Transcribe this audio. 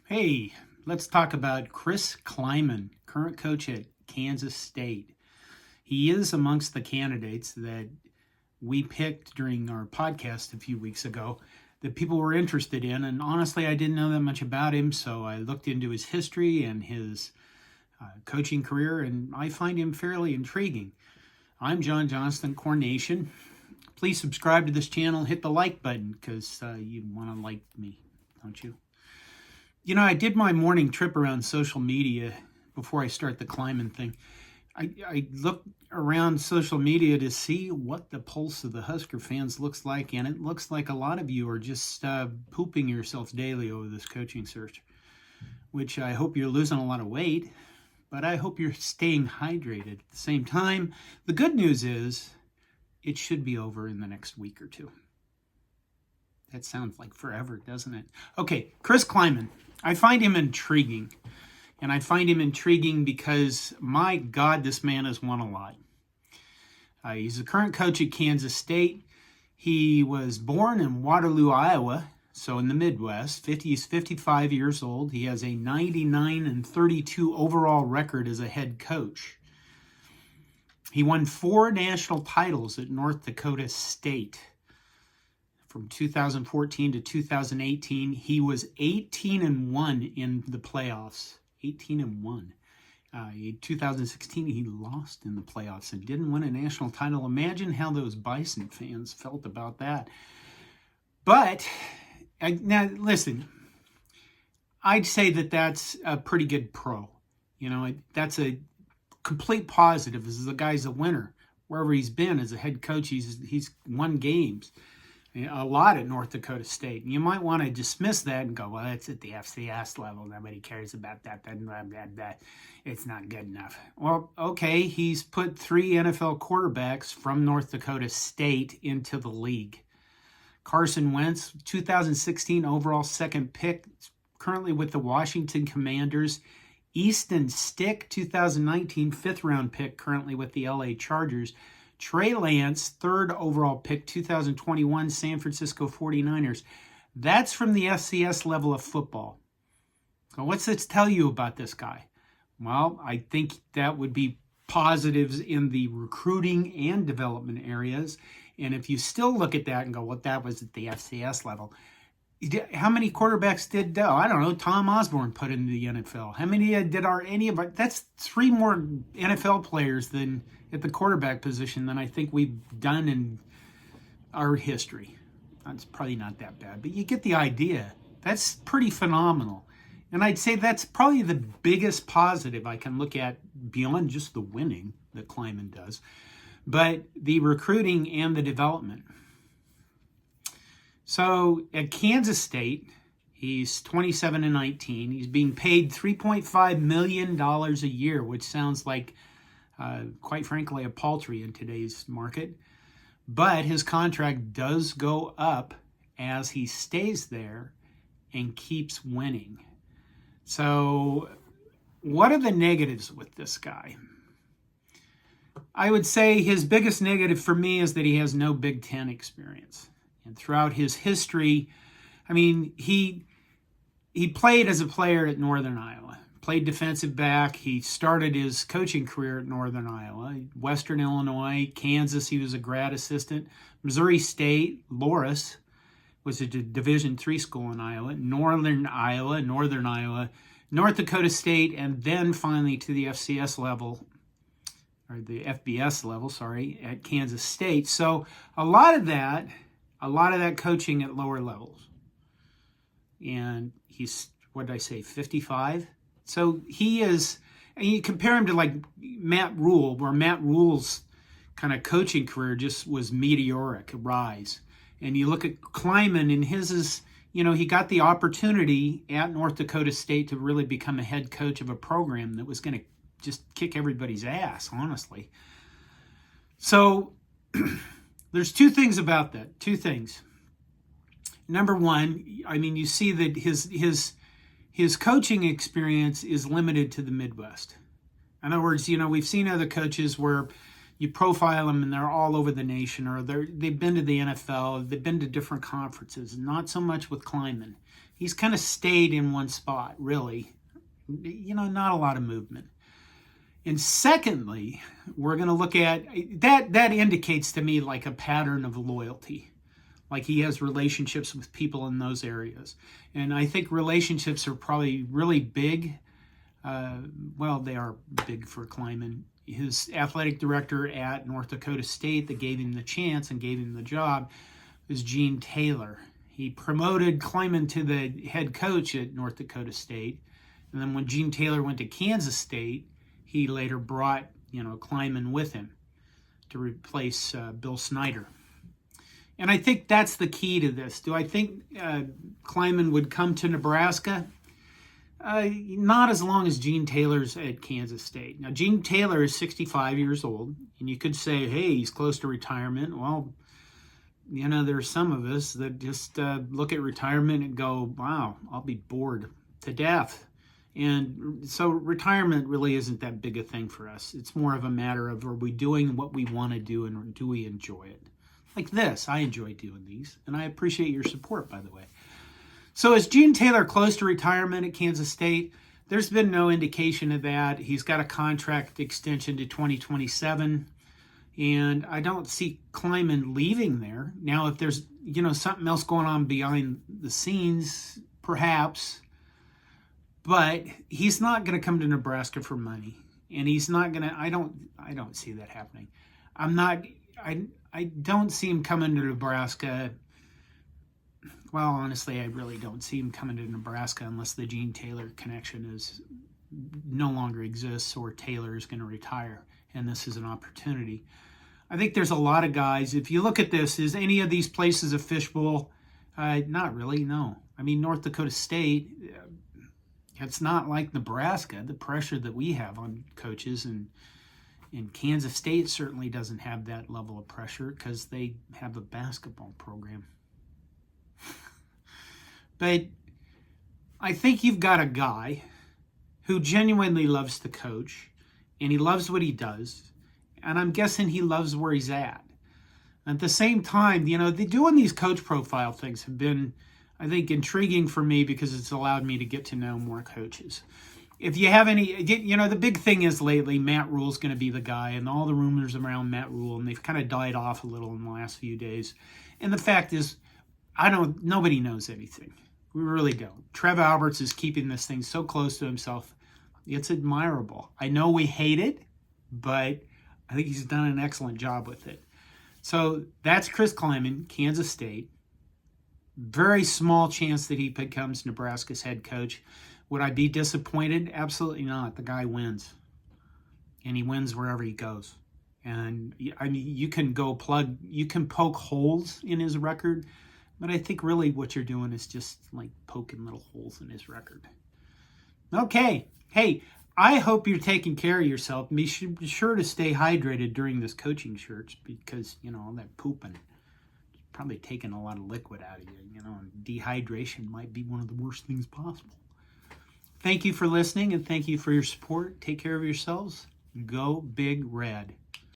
Hey, let's talk about Chris Klieman, current coach at Kansas State. He is amongst the candidates that we picked during our podcast a few weeks ago that people were interested in. And honestly, I didn't know that much about him, so I looked into his history and his coaching career, and I find him fairly intriguing. I'm John Johnston, Corn Nation. Please subscribe to this channel, hit the like button, because you want to like me, don't you? You know, I did my morning trip around social media before I start the Klieman thing. I looked around social media to see what the pulse of the Husker fans looks like, and it looks like a lot of you are just pooping yourselves daily over this coaching search, which I hope you're losing a lot of weight, but I hope you're staying hydrated at the same time. The good news is it should be over in the next week or two. That sounds like forever, doesn't it? Okay, Chris Klieman. I find him intriguing. And I find him intriguing because, my God, this man has won a lot. He's the current coach at Kansas State. He was born in Waterloo, Iowa, so in the Midwest. He's 55 years old. He has a 99-32 overall record as a head coach. He won 4 national titles at North Dakota State. From 2014 to 2018, he was 18-1 in the playoffs. 18-1. In 2016, he lost in the playoffs and didn't win a national title. Imagine how those Bison fans felt about that. But, now listen, I'd say that that's a pretty good pro. You know, that's a complete positive. The guy's a winner. Wherever he's been as a head coach, he's won games. A lot at North Dakota State. And you might want to dismiss that and go, well, that's at the FCS level. Nobody cares about that. It's not good enough. Well, okay, he's put 3 NFL quarterbacks from North Dakota State into the league. Carson Wentz, 2016 overall second pick, currently with the Washington Commanders. Easton Stick, 2019 fifth-round pick, currently with the LA Chargers. Trey Lance, 3rd overall pick, 2021 San Francisco 49ers. That's from the FCS level of football. So what's this tell you about this guy? Well, I think that would be positives in the recruiting and development areas. And if you still look at that and go, well, that was at the FCS level. How many quarterbacks did, Tom Osborne put into the NFL? How many that's 3 more NFL players than at the quarterback position than I think we've done in our history. That's probably not that bad, but you get the idea. That's pretty phenomenal. And I'd say that's probably the biggest positive I can look at beyond just the winning that Klieman does, but the recruiting and the development. So at Kansas State, he's 27-19. He's being paid $3.5 million a year, which sounds like, quite frankly, a paltry in today's market. But his contract does go up as he stays there and keeps winning. So what are the negatives with this guy? I would say his biggest negative for me is that he has no Big Ten experience. And throughout his history, I mean, he played as a player at Northern Iowa, played defensive back. He started his coaching career at Northern Iowa, Western Illinois, Kansas. He was a grad assistant. Missouri State, Loras was a Division III school in Iowa, Northern Iowa, North Dakota State, and then finally to the FCS level, or the FBS level, at Kansas State. So a lot of that coaching at lower levels. And he's, 55? So he is, and you compare him to like Matt Rule, where Matt Rule's kind of coaching career just was meteoric, a rise. And you look at Klieman, and his is, he got the opportunity at North Dakota State to really become a head coach of a program that was going to just kick everybody's ass, honestly. So there's 2 things about that. 2 things. Number one, I mean, you see that his coaching experience is limited to the Midwest. In other words, we've seen other coaches where you profile them and they're all over the nation, or they've been to the NFL, they've been to different conferences. Not so much with Klieman. He's kind of stayed in one spot, really. Not a lot of movement. And secondly, we're going to look at that indicates to me like a pattern of loyalty. Like he has relationships with people in those areas. And I think relationships are probably really big. They are big for Klieman. His athletic director at North Dakota State that gave him the chance and gave him the job was Gene Taylor. He promoted Klieman to the head coach at North Dakota State. And then when Gene Taylor went to Kansas State, he later brought, Klieman with him to replace Bill Snyder. And I think that's the key to this. Do I think Klieman would come to Nebraska? Not as long as Gene Taylor's at Kansas State. Now, Gene Taylor is 65 years old, and you could say, hey, he's close to retirement. Well, there's some of us that just look at retirement and go, wow, I'll be bored to death. And so retirement really isn't that big a thing for us. It's more of a matter of, are we doing what we want to do and do we enjoy it? Like this, I enjoy doing these, and I appreciate your support, by the way. So is Gene Taylor close to retirement at Kansas State? There's been no indication of that. He's got a contract extension to 2027, and I don't see Klieman leaving there. Now, if there's, something else going on behind the scenes, perhaps, but he's not going to come to Nebraska for money, and he's not going to, I don't see that happening. I don't see him coming to Nebraska. Well, honestly, I really don't see him coming to Nebraska unless the Gene Taylor connection no longer exists or Taylor is going to retire, and this is an opportunity. I think there's a lot of guys. If you look at this, is any of these places a fishbowl? Not really, no. I mean, North Dakota State, it's not like Nebraska, the pressure that we have on coaches, and Kansas State certainly doesn't have that level of pressure because they have a basketball program. But I think you've got a guy who genuinely loves to coach, and he loves what he does, and I'm guessing he loves where he's at. At the same time, doing these coach profile things have been, I think, intriguing for me because it's allowed me to get to know more coaches. If you have any, the big thing is lately, Matt Rule's going to be the guy, and all the rumors around Matt Rule, and they've kind of died off a little in the last few days. And the fact is, nobody knows anything. We really don't. Trev Alberts is keeping this thing so close to himself. It's admirable. I know we hate it, but I think he's done an excellent job with it. So that's Chris Klieman, Kansas State. Very small chance that he becomes Nebraska's head coach. Would I be disappointed? Absolutely not. The guy wins. And he wins wherever he goes. And I mean, you can poke holes in his record, but I think really what you're doing is just like poking little holes in his record. Okay. Hey, I hope you're taking care of yourself. Be sure to stay hydrated during this coaching search because, all that pooping is probably taking a lot of liquid out of you, and dehydration might be one of the worst things possible. Thank you for listening, and thank you for your support. Take care of yourselves. Go Big Red.